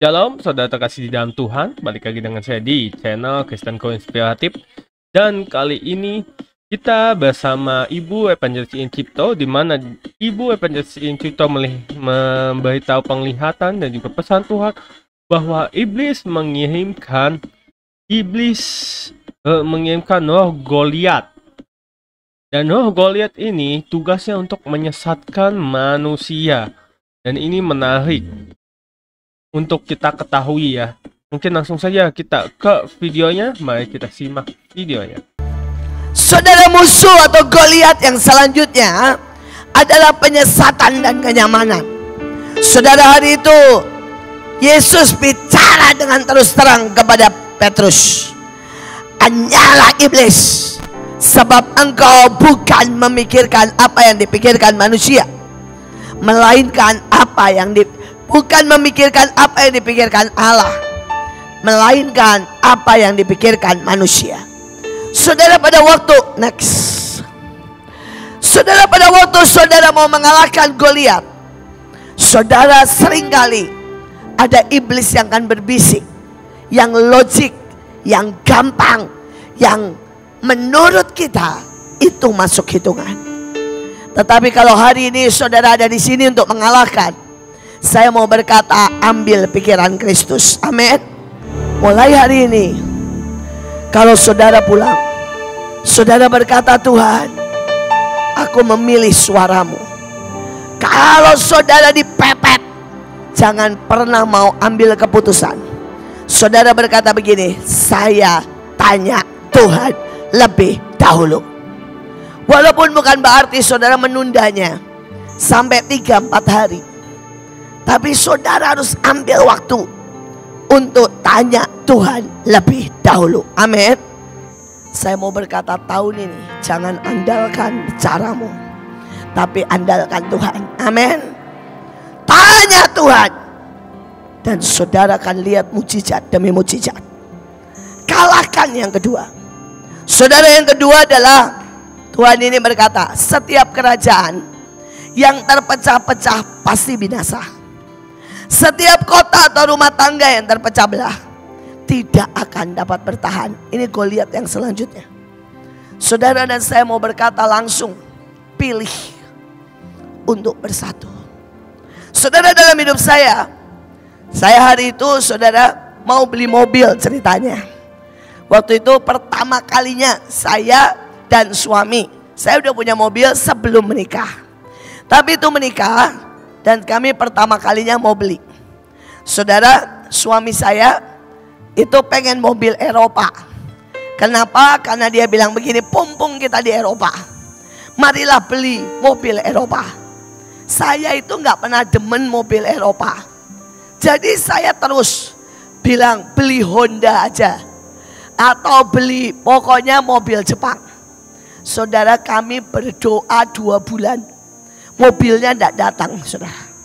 Shalom, saudara terkasih di dalam Tuhan. Balik lagi dengan saya di channel Kristen Inspiratif. Dan kali ini kita bersama Ibu Evangelis Iin Cipto, di mana Ibu Evangelis Iin Cipto memberitahu penglihatan dan juga pesan Tuhan bahwa iblis mengirimkan roh Goliat. Dan roh Goliat ini tugasnya untuk menyesatkan manusia. Dan ini menarik untuk kita ketahui ya. Mungkin langsung saja kita ke videonya. Mari kita simak videonya. Saudara, musuh atau Goliat yang selanjutnya adalah penyesatan dan kenyamanan. Saudara, hari itu Yesus bicara dengan terus terang kepada Petrus, "Hanyalah iblis, sebab engkau bukan memikirkan apa yang dipikirkan manusia, melainkan bukan memikirkan apa yang dipikirkan Allah, melainkan apa yang dipikirkan manusia." Saudara, pada waktu saudara mau mengalahkan Goliat, saudara, seringkali ada iblis yang akan berbisik, yang logik, yang gampang, yang menurut kita itu masuk hitungan. Tetapi kalau hari ini saudara ada di sini untuk mengalahkan, saya mau berkata, ambil pikiran Kristus. Amin. Mulai hari ini, kalau saudara pulang, saudara berkata, "Tuhan, aku memilih suaramu." Kalau saudara dipepet, jangan pernah mau ambil keputusan. Saudara berkata begini, "Saya tanya Tuhan lebih dahulu." Walaupun bukan berarti saudara menundanya sampai 3-4 hari, tapi saudara harus ambil waktu untuk tanya Tuhan lebih dahulu. Amin. Saya mau berkata, tahun ini jangan andalkan caramu, tapi andalkan Tuhan. Amin. Tanya Tuhan, dan saudara akan lihat mujizat demi mujizat. Kalahkan yang kedua. Saudara, yang kedua adalah Tuhan ini berkata, setiap kerajaan yang terpecah-pecah pasti binasa. Setiap kota atau rumah tangga yang terpecah belah tidak akan dapat bertahan. Ini Goliat yang selanjutnya. Saudara dan saya mau berkata langsung, pilih untuk bersatu. Saudara, dalam hidup saya hari itu saudara mau beli mobil ceritanya. Waktu itu pertama kalinya saya dan suami, saya udah punya mobil sebelum menikah. Tapi itu menikah dan kami pertama kalinya mau beli. Saudara, suami saya itu pengen mobil Eropa. Kenapa? Karena dia bilang begini, "Pumpung kita di Eropa, marilah beli mobil Eropa." Saya itu nggak pernah demen mobil Eropa. Jadi saya terus bilang, beli Honda aja, atau beli pokoknya mobil Jepang. Saudara, kami berdoa 2 bulan, mobilnya tidak datang, saudara.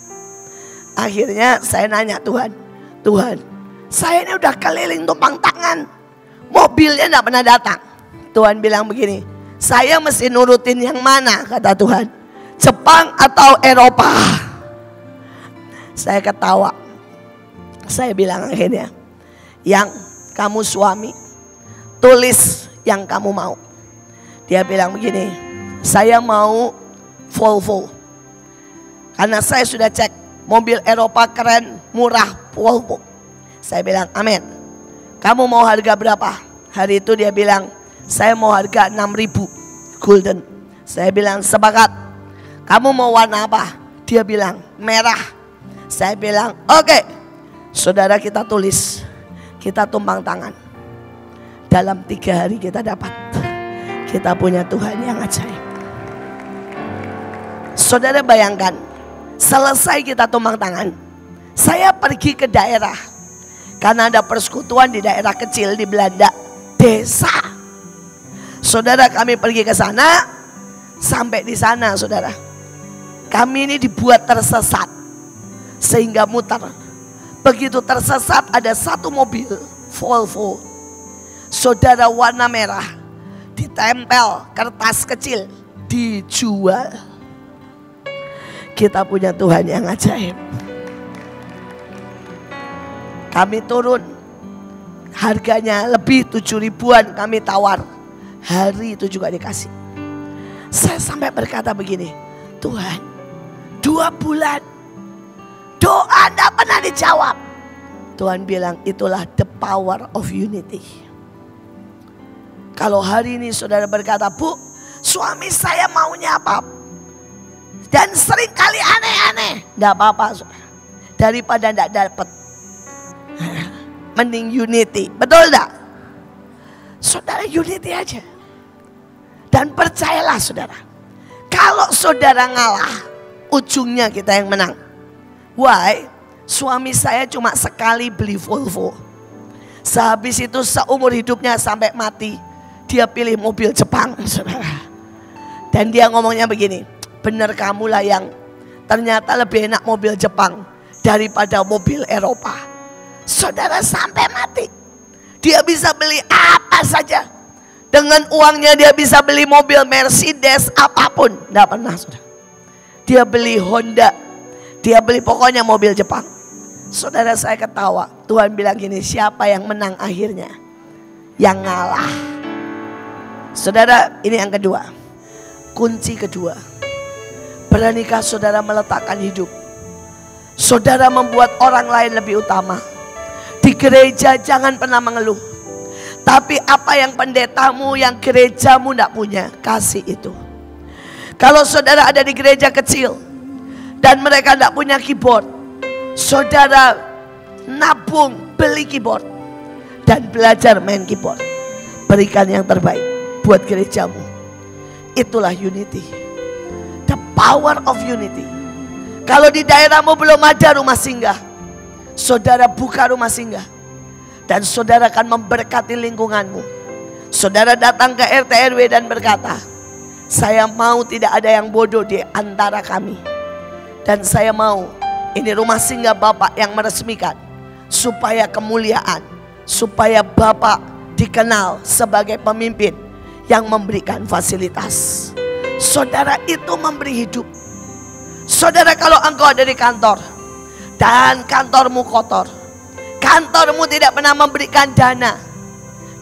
Akhirnya saya nanya Tuhan, saya ini udah keliling tumpang tangan, mobilnya tidak pernah datang. Tuhan bilang begini, "Saya mesti nurutin yang mana?" kata Tuhan, "Jepang atau Eropa?" Saya ketawa. Saya bilang akhirnya, "Yang kamu suami, tulis yang kamu mau." Dia bilang begini, "Saya mau Volvo." Karena saya sudah cek mobil Eropa keren, murah, Volvo. Saya bilang, "Amin." "Kamu mau harga berapa?" Hari itu dia bilang, "Saya mau harga 6.000 golden." Saya bilang, "Sepakat." "Kamu mau warna apa?" Dia bilang, "Merah." Saya bilang, "Oke." Saudara, kita tulis, kita tumpang tangan. Dalam 3 hari kita dapat. Kita punya Tuhan yang ajaib. Saudara, bayangkan, selesai kita tumpang tangan, saya pergi ke daerah. Karena ada persekutuan di daerah kecil di Belanda, desa. Saudara, kami pergi ke sana. Sampai di sana, saudara, kami ini dibuat tersesat sehingga muter. Begitu tersesat, ada satu mobil Volvo, saudara, warna merah, ditempel kertas kecil, dijual. Kita punya Tuhan yang ajaib. Kami turun, harganya lebih 7 ribuan kami tawar. Hari itu juga dikasih. Saya sampai berkata begini, Tuhan, 2 bulan doa tidak pernah dijawab. Tuhan bilang itulah the power of unity. Kalau hari ini saudara berkata, Bu, suami saya maunya apa? Dan sering kali aneh-aneh. Tidak apa-apa saudara. Daripada tidak dapat. Mending unity. Betul tidak? Saudara unity aja. Dan percayalah saudara. Kalau saudara ngalah, ujungnya kita yang menang. Why? Suami saya cuma sekali beli Volvo. Sehabis itu seumur hidupnya sampai mati, dia pilih mobil Jepang saudara. Dan dia ngomongnya begini, benar kamulah yang ternyata lebih enak mobil Jepang daripada mobil Eropa. Saudara sampai mati. Dia bisa beli apa saja. Dengan uangnya dia bisa beli mobil Mercedes apapun. Tidak pernah saudara. Dia beli Honda. Dia beli pokoknya mobil Jepang. Saudara saya ketawa. Tuhan bilang gini, siapa yang menang akhirnya? Yang ngalah. Saudara, ini yang kedua. Kunci kedua. Beranikah saudara meletakkan hidup? Saudara membuat orang lain lebih utama. Di gereja jangan pernah mengeluh. Tapi apa yang pendetamu, yang gerejamu tidak punya, kasih itu. Kalau saudara ada di gereja kecil dan mereka tidak punya keyboard, saudara nabung beli keyboard dan belajar main keyboard. Berikan yang terbaik buat gerejamu. Itulah unity. The power of unity. Kalau di daerahmu belum ada rumah singgah, saudara buka rumah singgah. Dan saudara akan memberkati lingkunganmu. Saudara datang ke RT RW dan berkata, saya mau tidak ada yang bodoh di antara kami. Dan saya mau ini rumah singgah Bapak yang meresmikan. Supaya kemuliaan, supaya Bapak dikenal sebagai pemimpin yang memberikan fasilitas. Saudara itu memberi hidup. Saudara, kalau engkau ada di kantor dan kantormu kotor, kantormu tidak pernah memberikan dana,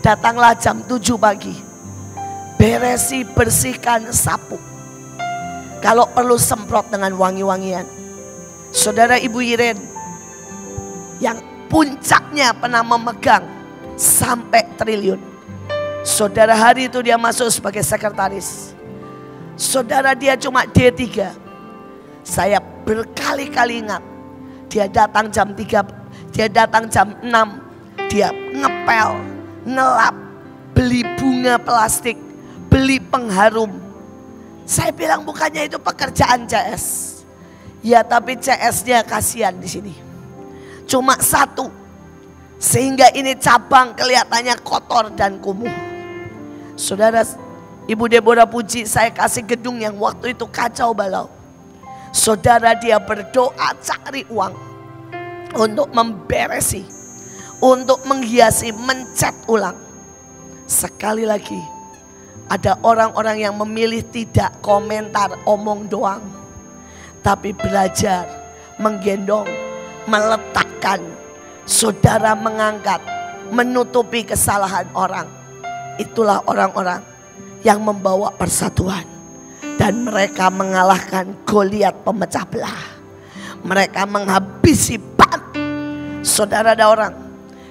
datanglah jam 7 pagi. Beresi, bersihkan, sapu. Kalau perlu semprot dengan wangi-wangian. Saudara Ibu Iren yang puncaknya pernah memegang sampai triliun. Saudara hari itu dia masuk sebagai sekretaris. Saudara dia cuma D3. Saya berkali-kali ingat. Dia datang jam 3, dia datang jam 6. Dia ngepel, ngelap, beli bunga plastik, beli pengharum. Saya bilang bukannya itu pekerjaan CS. Ya tapi CS-nya kasihan di sini. Cuma 1. Sehingga ini cabang kelihatannya kotor dan kumuh. Saudara, Ibu Deborah puji, saya kasih gedung yang waktu itu kacau balau. Saudara dia berdoa cari uang untuk memberesi, untuk menghiasi, mencat ulang. Sekali lagi, ada orang-orang yang memilih tidak komentar, omong doang. Tapi belajar, menggendong, meletakkan. Saudara mengangkat, menutupi kesalahan orang. Itulah orang-orang yang membawa persatuan. Dan mereka mengalahkan Goliat pemecah belah. Mereka menghabisi Bat. Saudara, ada orang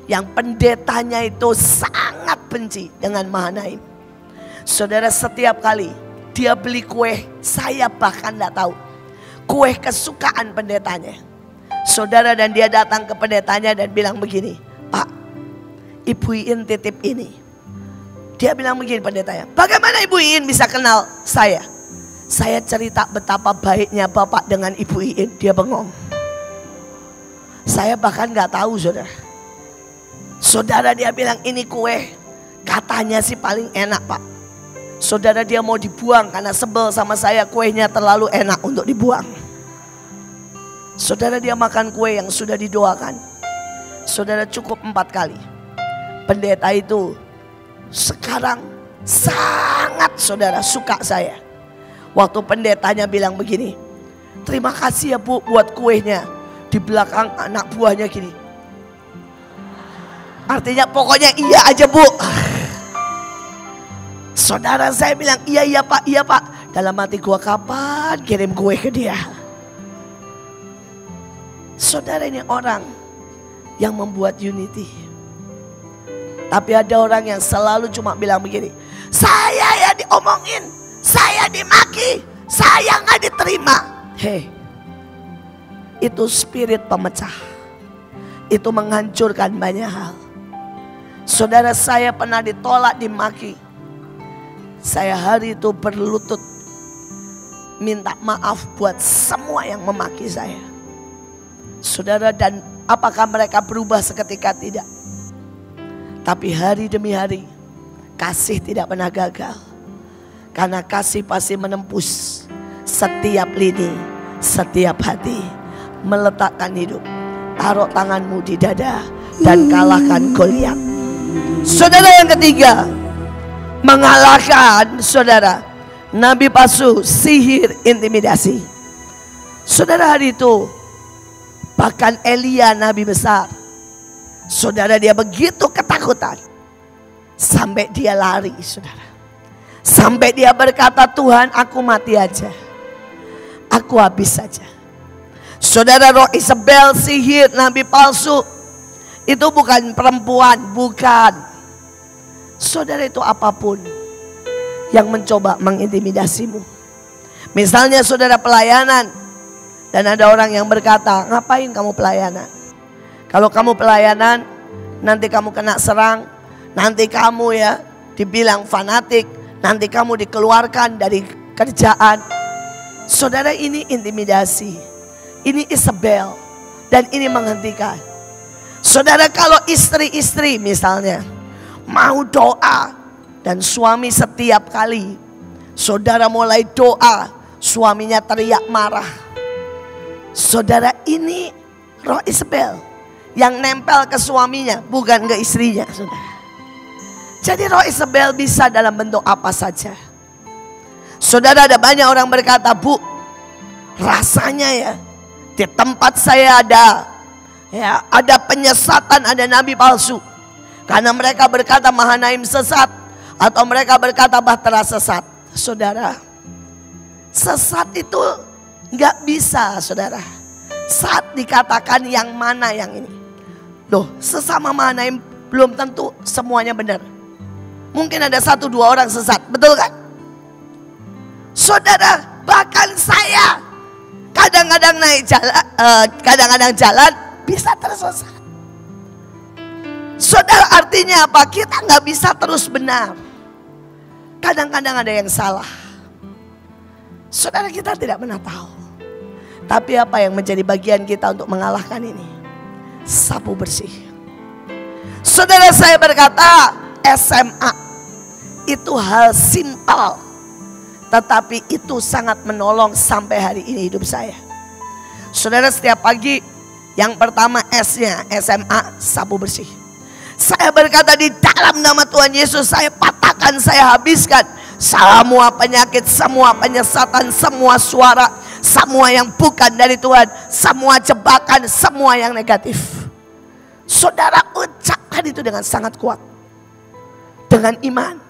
yang pendetanya itu sangat benci dengan Mahanaim. Saudara, setiap kali dia beli kue, saya bahkan tidak tahu. Kue kesukaan pendetanya. Saudara, dan dia datang ke pendetanya dan bilang begini, Pak, Ibu Iin titip ini. Dia bilang begini pendetanya, bagaimana Ibu Iin bisa kenal saya? Saya cerita betapa baiknya Bapak dengan Ibu Iin. Dia bengong. Saya bahkan gak tahu saudara. Saudara, dia bilang ini kue katanya sih paling enak Pak. Saudara, dia mau dibuang karena sebel sama saya, kuenya terlalu enak untuk dibuang. Saudara, dia makan kue yang sudah didoakan. Saudara, cukup 4 kali. Pendeta itu sekarang sangat saudara suka saya. Waktu pendetanya bilang begini, terima kasih ya Bu buat kuenya. Di belakang anak buahnya gini, Artinya pokoknya iya aja Bu. Saudara saya bilang iya Pak, iya Pak. Dalam hati gua, kapan kirim kue ke dia? Saudara, ini orang yang membuat unity. Tapi ada orang yang selalu cuma bilang begini, saya ya diomongin, saya dimaki, saya nggak diterima. Hei, itu spirit pemecah. Itu menghancurkan banyak hal. Saudara, saya pernah ditolak, dimaki. Saya hari itu berlutut minta maaf buat semua yang memaki saya. Saudara, dan apakah mereka berubah seketika? Tidak. Tapi hari demi hari kasih tidak pernah gagal. Karena kasih pasti menembus setiap lini, setiap hati. Meletakkan hidup, taruh tanganmu di dada dan kalahkan Goliat. Saudara, yang ketiga, mengalahkan saudara nabi palsu, sihir, intimidasi. Saudara, hari itu bahkan Elia, nabi besar, saudara, dia begitu ketakutan sampai dia lari, saudara. Sampai dia berkata, Tuhan, aku mati aja, aku habis saja. Saudara, roh Isabel, sihir, nabi palsu, itu bukan perempuan, bukan. Saudara, itu apapun yang mencoba mengintimidasimu. Misalnya saudara pelayanan, dan ada orang yang berkata, ngapain kamu pelayanan? Kalau kamu pelayanan, nanti kamu kena serang, nanti kamu ya dibilang fanatik, nanti kamu dikeluarkan dari kerjaan. Saudara, ini intimidasi, ini Isabel, dan ini menghentikan. Saudara, kalau istri-istri misalnya mau doa, dan suami setiap kali saudara mulai doa, suaminya teriak marah. Saudara, ini roh Isabel yang nempel ke suaminya, bukan ke istrinya, saudara. Jadi roh Isabel bisa dalam bentuk apa saja. Saudara, ada banyak orang berkata, Bu, rasanya ya di tempat saya ada penyesatan, ada nabi palsu. Karena mereka berkata Mahanaim sesat, atau mereka berkata Bahtera sesat. Saudara, sesat itu nggak bisa, saudara, saat dikatakan yang mana yang ini. Loh, sesama Mahanaim belum tentu semuanya benar. Mungkin ada 1-2 orang sesat, betul kan? Saudara, bahkan saya kadang-kadang naik jalan, kadang-kadang jalan bisa tersesat. Saudara, artinya apa? Kita nggak bisa terus benar. Kadang-kadang ada yang salah. Saudara, kita tidak pernah tahu. Tapi apa yang menjadi bagian kita untuk mengalahkan ini? Sapu bersih. Saudara, saya berkata SMA itu hal simpel, tetapi itu sangat menolong sampai hari ini hidup saya. Saudara, setiap pagi yang pertama S-nya SMA, sapu bersih. Saya berkata, di dalam nama Tuhan Yesus saya patahkan, saya habiskan semua penyakit, semua penyesatan, semua suara, semua yang bukan dari Tuhan, semua jebakan, semua yang negatif. Saudara, ucapkan itu dengan sangat kuat, dengan iman.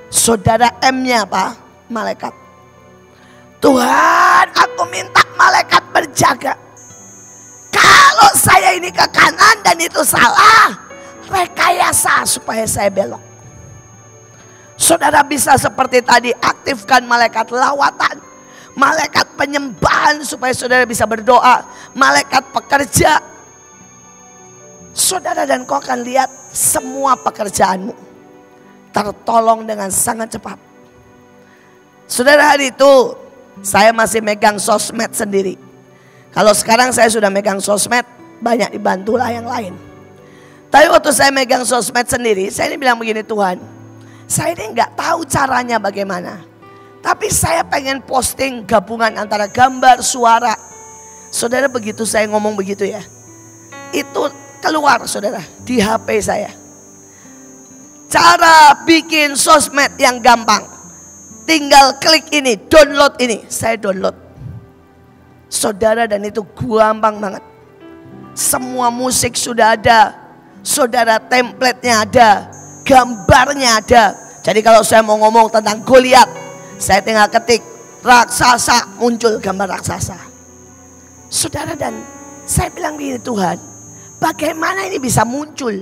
Saudara, M-nya apa? Malaikat. Tuhan, aku minta malaikat berjaga. Kalau saya ini ke kanan dan itu salah, rekayasa supaya saya belok. Saudara, bisa seperti tadi, aktifkan malaikat lawatan, malaikat penyembahan supaya saudara bisa berdoa, malaikat pekerja. Saudara, dan kau akan lihat semua pekerjaanmu tertolong dengan sangat cepat. Saudara, hari itu saya masih megang sosmed sendiri. Kalau sekarang saya sudah megang sosmed, banyak dibantulah yang lain. Tapi waktu saya megang sosmed sendiri, saya ini bilang begini, Tuhan, saya ini nggak tahu caranya bagaimana. Tapi saya pengen posting gabungan antara gambar, suara. Saudara, begitu saya ngomong begitu ya, itu keluar saudara di HP saya. Cara bikin sosmed yang gampang. Tinggal klik ini, download ini. Saya download. Saudara, dan itu gampang banget. Semua musik sudah ada. saudara, template-nya ada, gambarnya ada. Jadi kalau saya mau ngomong tentang Goliat, saya tinggal ketik raksasa, muncul gambar raksasa. Saudara, dan saya bilang begini, Tuhan, bagaimana ini bisa muncul?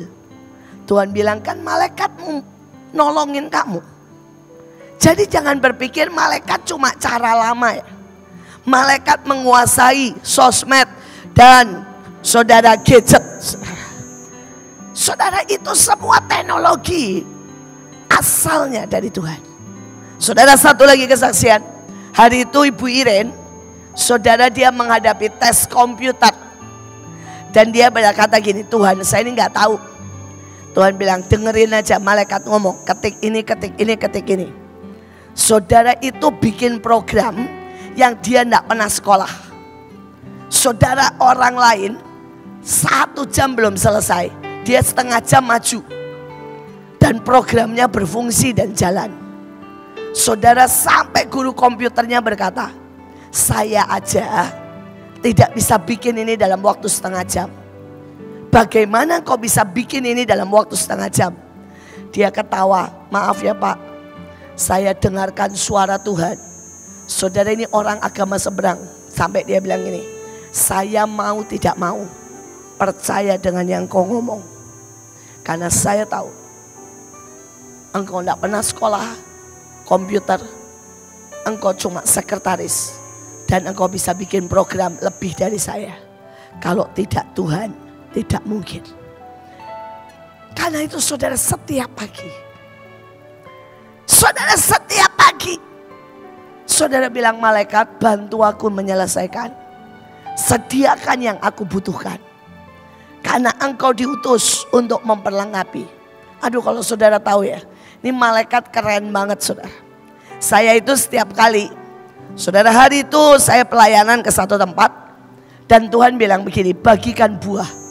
Tuhan bilang, kan malaikatmu nolongin kamu. Jadi jangan berpikir malaikat cuma cara lama ya. Malaikat menguasai sosmed dan saudara gadget. Saudara, itu semua teknologi asalnya dari Tuhan. Saudara, satu lagi kesaksian. Hari itu Ibu Iren, saudara, dia menghadapi tes komputer. Dan dia berkata gini, Tuhan, saya ini gak tahu. Tuhan bilang, dengerin aja malaikat ngomong, ketik ini, ketik ini, ketik ini. Saudara, itu bikin program yang dia gak pernah sekolah. Saudara, orang lain 1 jam belum selesai, dia setengah jam maju. Dan programnya berfungsi dan jalan. Saudara, sampai guru komputernya berkata, saya aja tidak bisa bikin ini dalam waktu setengah jam. Bagaimana kau bisa bikin ini dalam waktu setengah jam? Dia ketawa, maaf ya Pak, saya dengarkan suara Tuhan. Saudara, ini orang agama seberang. Sampai dia bilang gini, saya mau tidak mau percaya dengan yang kau ngomong. Karena saya tahu engkau tidak pernah sekolah komputer, engkau cuma sekretaris, dan engkau bisa bikin program lebih dari saya. Kalau tidak Tuhan, tidak mungkin. Karena itu saudara, setiap pagi, saudara, setiap pagi, saudara bilang, malaikat, bantu aku menyelesaikan, sediakan yang aku butuhkan, karena engkau diutus untuk memperlengkapi. Aduh, kalau saudara tahu ya, ini malaikat keren banget saudara. Saya itu setiap kali, saudara, hari itu saya pelayanan ke satu tempat, dan Tuhan bilang begini, bagikan buah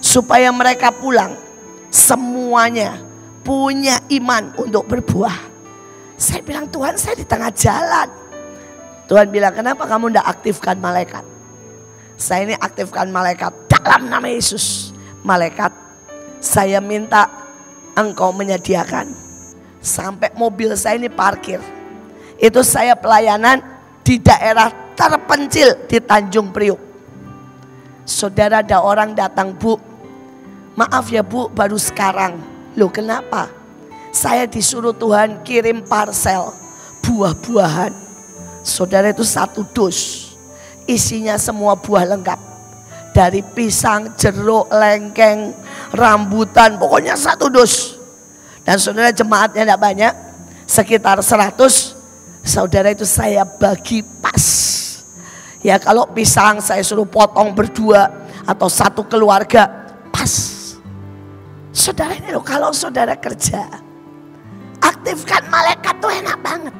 supaya mereka pulang semuanya punya iman untuk berbuah. Saya bilang, Tuhan, saya di tengah jalan. Tuhan bilang, kenapa kamu tidak aktifkan malaikat? Saya ini aktifkan malaikat dalam nama Yesus. Malaikat, saya minta engkau menyediakan sampai mobil saya ini parkir. Itu saya pelayanan di daerah terpencil di Tanjung Priuk. Saudara, ada orang datang, Bu, maaf ya Bu, baru sekarang. Loh, kenapa? Saya disuruh Tuhan kirim parcel buah-buahan. Saudara, itu 1 dus, isinya semua buah lengkap. Dari pisang, jeruk, lengkeng, rambutan, pokoknya 1 dus. Dan saudara, jemaatnya tidak banyak, sekitar 100. Saudara, itu saya bagi pas. Ya, kalau pisang saya suruh potong berdua atau 1 keluarga, pas. Saudara, ini loh, kalau saudara kerja, aktifkan malaikat tuh enak banget.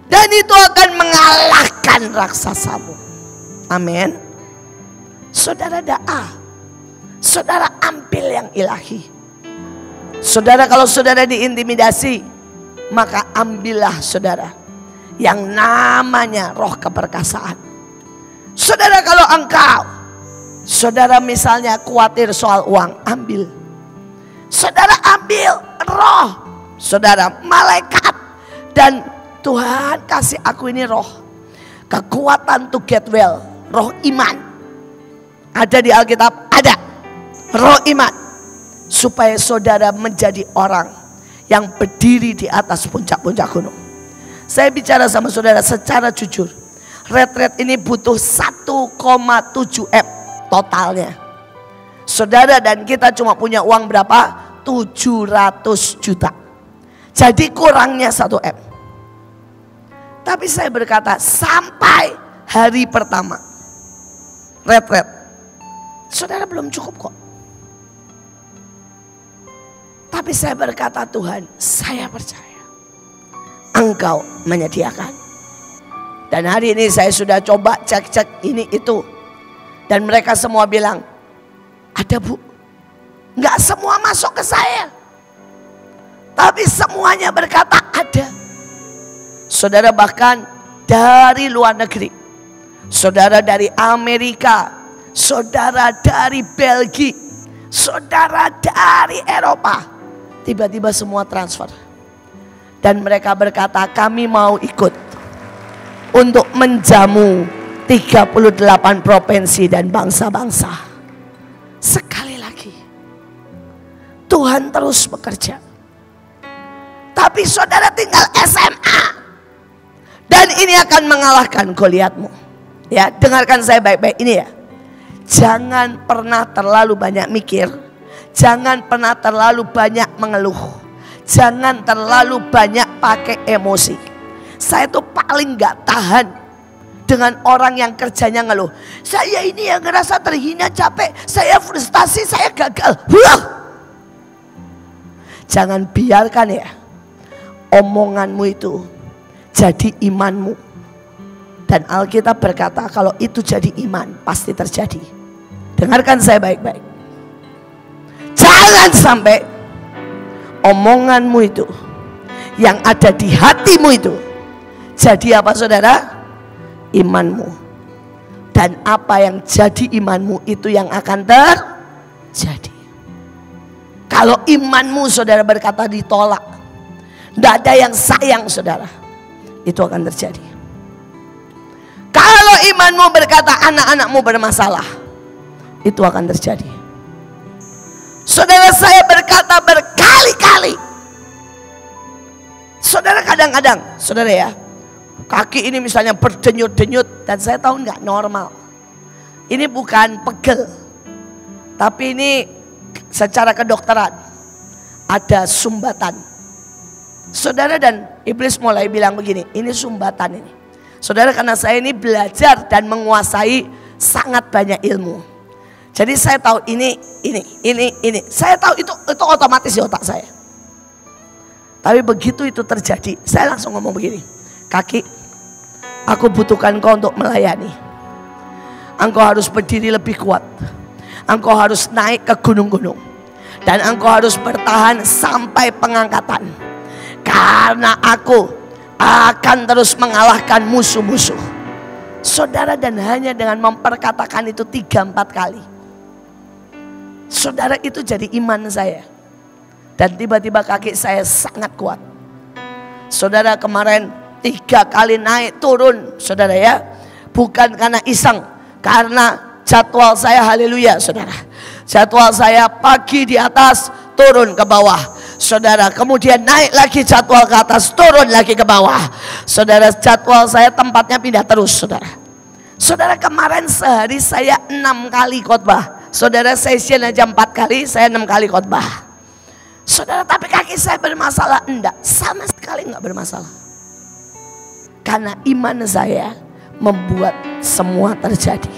Dan itu akan mengalahkan raksasamu. Amin. Saudara, doa, saudara ambil yang ilahi. Saudara, kalau saudara diintimidasi, maka ambillah saudara yang namanya roh keperkasaan. Saudara, kalau engkau, saudara misalnya khawatir soal uang, ambil. Saudara, ambil roh, saudara, malaikat. Dan Tuhan kasih aku ini roh, kekuatan to get well, roh iman. Ada di Alkitab, ada roh iman, supaya saudara menjadi orang yang berdiri di atas puncak-puncak gunung. Saya bicara sama saudara secara jujur, retret ini butuh 1,7 M totalnya. Saudara, dan kita cuma punya uang berapa? 700 juta. Jadi kurangnya 1 M. Tapi saya berkata, sampai hari pertama retret, saudara, belum cukup kok. Tapi saya berkata, Tuhan, saya percaya engkau menyediakan. Dan hari ini saya sudah coba cek-cek ini itu. Dan mereka semua bilang, ada Bu. Enggak semua masuk ke saya, tapi semuanya berkata ada. Saudara, bahkan dari luar negeri, saudara dari Amerika, saudara dari Belgia, Saudara dari Eropa tiba-tiba semua transfer. Dan mereka berkata, kami mau ikut untuk menjamu 38 provinsi dan bangsa-bangsa. Sekali lagi, Tuhan terus bekerja. Tapi saudara tinggal SMA. Dan ini akan mengalahkan Goliatmu. Ya, dengarkan saya baik-baik ini ya. Jangan pernah terlalu banyak mikir. Jangan pernah terlalu banyak mengeluh. Jangan terlalu banyak pakai emosi. Saya tuh paling gak tahan dengan orang yang kerjanya ngeluh. Saya ini yang ngerasa terhina, capek, saya frustasi, saya gagal. Wah! Jangan biarkan ya omonganmu itu jadi imanmu. Dan Alkitab berkata kalau itu jadi iman pasti terjadi. Dengarkan saya baik-baik. Jangan sampai omonganmu itu yang ada di hatimu itu jadi apa saudara? Imanmu. Dan apa yang jadi imanmu itu yang akan terjadi. Kalau imanmu saudara berkata ditolak, tidak ada yang sayang saudara, itu akan terjadi. Kalau imanmu berkata anak-anakmu bermasalah, itu akan terjadi. Saudara, saya berkata berkali-kali. Saudara, kadang-kadang saudara ya, kaki ini misalnya berdenyut-denyut dan saya tahu nggak normal. Ini bukan pegel, tapi ini secara kedokteran ada sumbatan. Saudara, dan iblis mulai bilang begini, ini sumbatan ini. Saudara, karena saya ini belajar dan menguasai sangat banyak ilmu. Jadi saya tahu ini. Saya tahu itu otomatis di otak saya. Tapi begitu itu terjadi, saya langsung ngomong begini. Kaki, aku butuhkan kau untuk melayani. Engkau harus berdiri lebih kuat. Engkau harus naik ke gunung-gunung. Dan engkau harus bertahan sampai pengangkatan. Karena aku akan terus mengalahkan musuh-musuh. Saudara, dan hanya dengan memperkatakan itu 3-4 kali, saudara, itu jadi iman saya. Dan tiba-tiba kaki saya sangat kuat. Saudara, kemarin 3 kali naik turun saudara ya. Bukan karena iseng, karena jadwal saya haleluya saudara. Jadwal saya pagi di atas, turun ke bawah. Saudara, kemudian naik lagi jadwal ke atas, turun lagi ke bawah. Saudara, jadwal saya tempatnya pindah terus saudara. Saudara, kemarin sehari saya 6 kali khotbah. Saudara, session aja 4 kali, saya 6 kali khotbah. Saudara, tapi kaki saya bermasalah? Enggak, sama sekali enggak bermasalah. Karena iman saya membuat semua terjadi.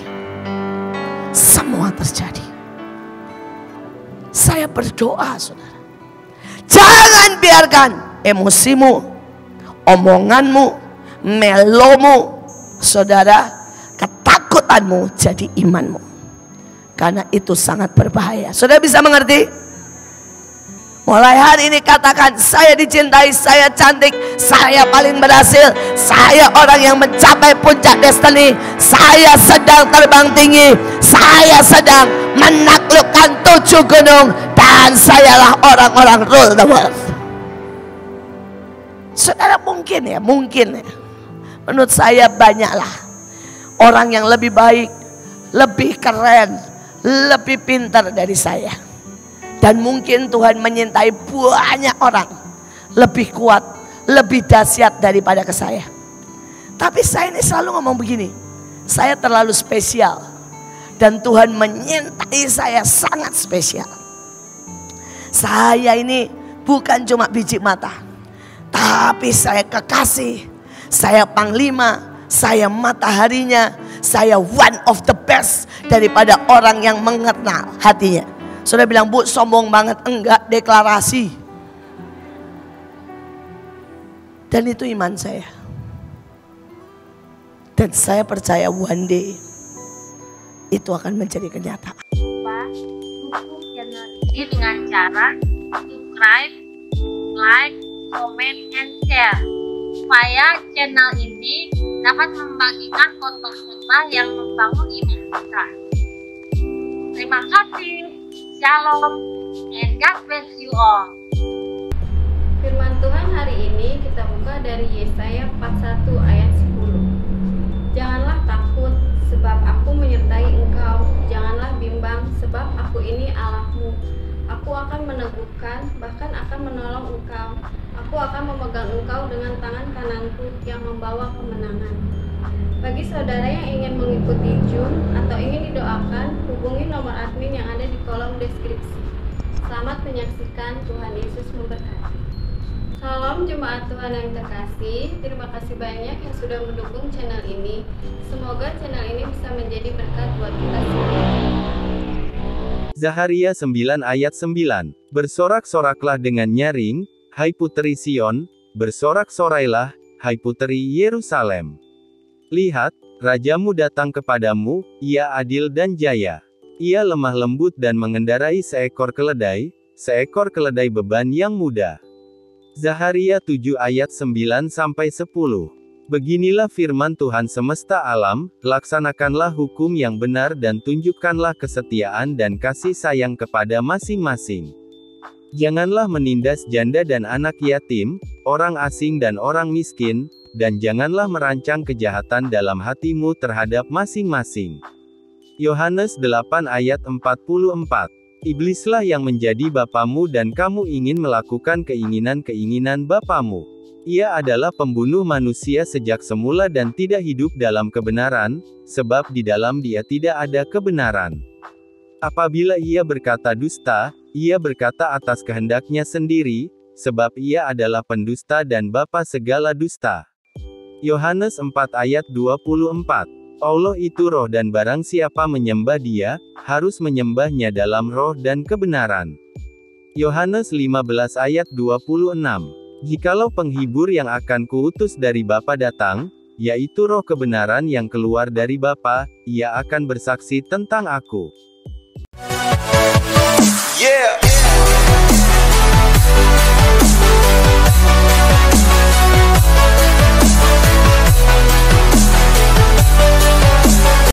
Semua terjadi. Saya berdoa saudara, jangan biarkan emosimu, omonganmu, melomu, saudara, ketakutanmu jadi imanmu. Karena itu sangat berbahaya. Saudara bisa mengerti? Mulai hari ini katakan, saya dicintai, saya cantik, saya paling berhasil, saya orang yang mencapai puncak destiny, saya sedang terbang tinggi, saya sedang menaklukkan 7 gunung, dan sayalah orang-orang rule the world. Saudara, mungkin ya, menurut saya banyaklah orang yang lebih baik, lebih keren, lebih pintar dari saya. Dan mungkin Tuhan menyintai banyak orang lebih kuat, lebih dahsyat daripada ke saya. Tapi saya ini selalu ngomong begini, saya terlalu spesial. Dan Tuhan menyintai saya sangat spesial. Saya ini bukan cuma biji mata, tapi saya kekasih, saya panglima, saya mataharinya, saya one of the best daripada orang yang mengenal hatinya. Saudara bilang, Bu, sombong banget. Enggak, deklarasi. Dan itu iman saya. Dan saya percaya one day itu akan menjadi kenyataan. Pak, dukung channel ini dengan cara subscribe, like, comment, and share. Supaya channel ini dapat membagikan khotbah-khotbah yang membangun iman kita. Terima kasih. Shalom and God bless you all. Firman Tuhan hari ini kita buka dari Yesaya 41 ayat 10. Janganlah takut, sebab aku menyertai engkau. Janganlah bimbang, sebab aku ini Allahmu. Aku akan meneguhkan, bahkan akan menolong engkau. Aku akan memegang engkau dengan tangan kananku yang membawa kemenangan. Bagi saudara yang ingin mengikuti Jun atau ingin didoakan, hubungi nomor admin yang ada di kolom deskripsi. Selamat menyaksikan, Tuhan Yesus memberkati. Salam jemaat Tuhan yang terkasih, terima kasih banyak yang sudah mendukung channel ini. Semoga channel ini bisa menjadi berkat buat kita semua. Zaharia 9 ayat 9. Bersorak-soraklah dengan nyaring, hai puteri Sion, bersorak-sorailah, hai puteri Yerusalem. Lihat, rajamu datang kepadamu, ia adil dan jaya. Ia lemah lembut dan mengendarai seekor keledai beban yang mudah. Zaharia 7 ayat 9-10. Beginilah firman Tuhan semesta alam, laksanakanlah hukum yang benar dan tunjukkanlah kesetiaan dan kasih sayang kepada masing-masing. Janganlah menindas janda dan anak yatim, orang asing dan orang miskin, dan janganlah merancang kejahatan dalam hatimu terhadap masing-masing. Yohanes 8 ayat 44. Iblislah yang menjadi bapamu dan kamu ingin melakukan keinginan-keinginan bapamu. Ia adalah pembunuh manusia sejak semula dan tidak hidup dalam kebenaran, sebab di dalam dia tidak ada kebenaran. Apabila ia berkata dusta, ia berkata atas kehendaknya sendiri, sebab ia adalah pendusta dan bapa segala dusta. Yohanes 4 ayat 24. Allah itu roh dan barang siapa menyembah dia, harus menyembahnya dalam roh dan kebenaran. Yohanes 15 ayat 26. Jikalau penghibur yang akan kuutus dari Bapa datang, yaitu roh kebenaran yang keluar dari Bapa, ia akan bersaksi tentang aku. Yeah.